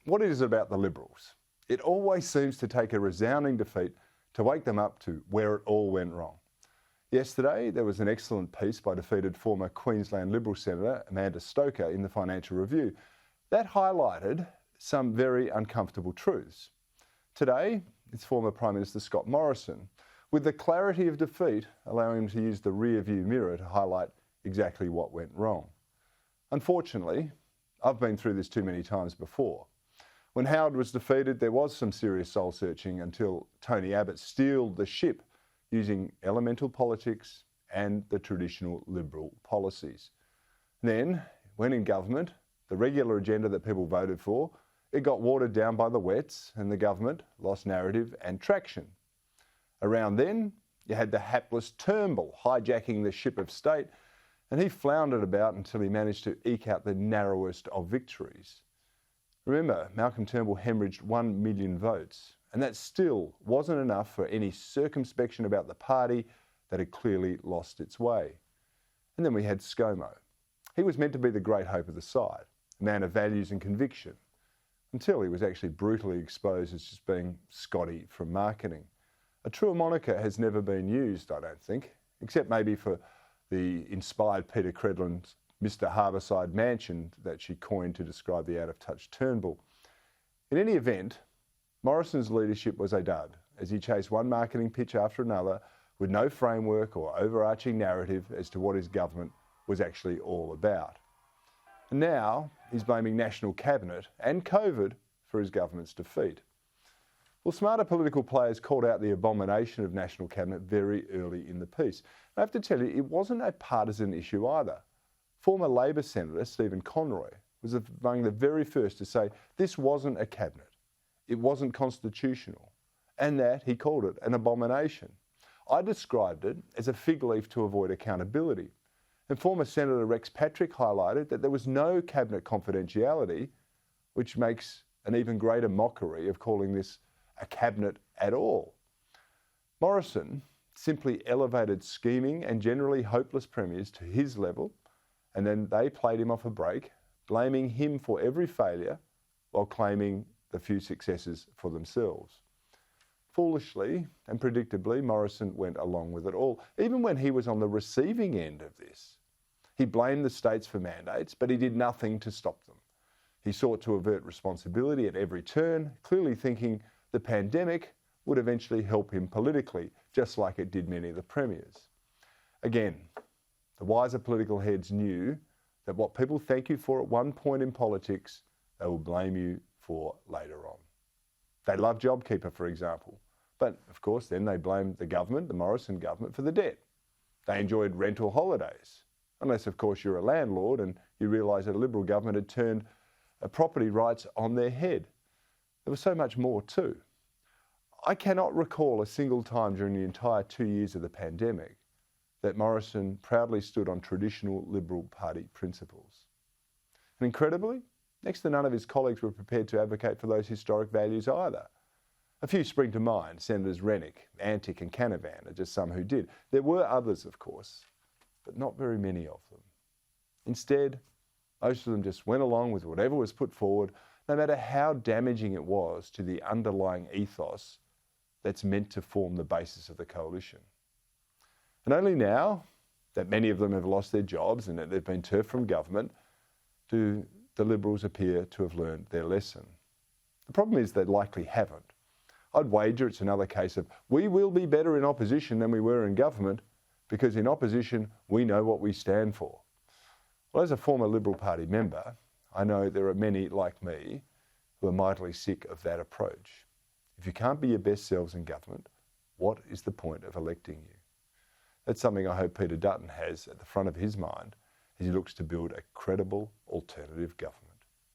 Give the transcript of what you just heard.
what is it about the Liberals? It always seems to take a resounding defeat to wake them up to where it all went wrong. Yesterday, there was an excellent piece by defeated former Queensland Liberal Senator Amanda Stoker in the Financial Review that highlighted some very uncomfortable truths. Today, it's former Prime Minister Scott Morrison, with the clarity of defeat allowing him to use the rear-view mirror to highlight exactly what went wrong. Unfortunately, I've been through this too many times before. When Howard was defeated, there was some serious soul-searching until Tony Abbott steeled the ship using elemental politics and the traditional Liberal policies. Then, when in government, the regular agenda that people voted for, it got watered down by the wets and the government lost narrative and traction. Around then, you had the hapless Turnbull hijacking the ship of state, and he floundered about until he managed to eke out the narrowest of victories. Remember, Malcolm Turnbull hemorrhaged 1 million votes, and that still wasn't enough for any circumspection about the party that had clearly lost its way. And then we had ScoMo. He was meant to be the great hope of the side, a man of values and conviction, until he was actually brutally exposed as just being Scotty from marketing. A truer moniker has never been used, I don't think, except maybe for the inspired Peter Credlin's Mr Harbourside mansion that she coined to describe the out-of-touch Turnbull. In any event, Morrison's leadership was a dud, as he chased one marketing pitch after another with no framework or overarching narrative as to what his government was actually all about. And now he's blaming National Cabinet and COVID for his government's defeat. Well, smarter political players called out the abomination of National Cabinet very early in the piece. I have to tell you, it wasn't a partisan issue either. Former Labor Senator Stephen Conroy was among the very first to say this wasn't a cabinet, it wasn't constitutional, and that he called it an abomination. I described it as a fig leaf to avoid accountability. And former Senator Rex Patrick highlighted that there was no cabinet confidentiality, which makes an even greater mockery of calling this a cabinet at all. Morrison simply elevated scheming and generally hopeless premiers to his level, and then they played him off a break, blaming him for every failure while claiming the few successes for themselves. Foolishly and predictably, Morrison went along with it all, even when he was on the receiving end of this. He blamed the states for mandates, but he did nothing to stop them. He sought to avert responsibility at every turn, clearly thinking the pandemic would eventually help him politically, just like it did many of the premiers. Again, the wiser political heads knew that what people thank you for at one point in politics, they will blame you for later on. They love JobKeeper, for example, but of course then they blamed the government, the Morrison government, for the debt. They enjoyed rental holidays, unless of course you're a landlord and you realise that a Liberal government had turned property rights on their head. There was so much more too. I cannot recall a single time during the entire 2 years of the pandemic that Morrison proudly stood on traditional Liberal Party principles. And incredibly, next to none of his colleagues were prepared to advocate for those historic values either. A few spring to mind. Senators Rennick, Antic and Canavan are just some who did. There were others, of course, but not very many of them. Instead, most of them just went along with whatever was put forward, no matter how damaging it was to the underlying ethos that's meant to form the basis of the coalition. And only now that many of them have lost their jobs and that they've been turfed from government, do the Liberals appear to have learned their lesson. The problem is they likely haven't. I'd wager it's another case of we will be better in opposition than we were in government because in opposition we know what we stand for. Well, as a former Liberal Party member, I know there are many like me who are mightily sick of that approach. If you can't be your best selves in government, what is the point of electing you? That's something I hope Peter Dutton has at the front of his mind as he looks to build a credible alternative government.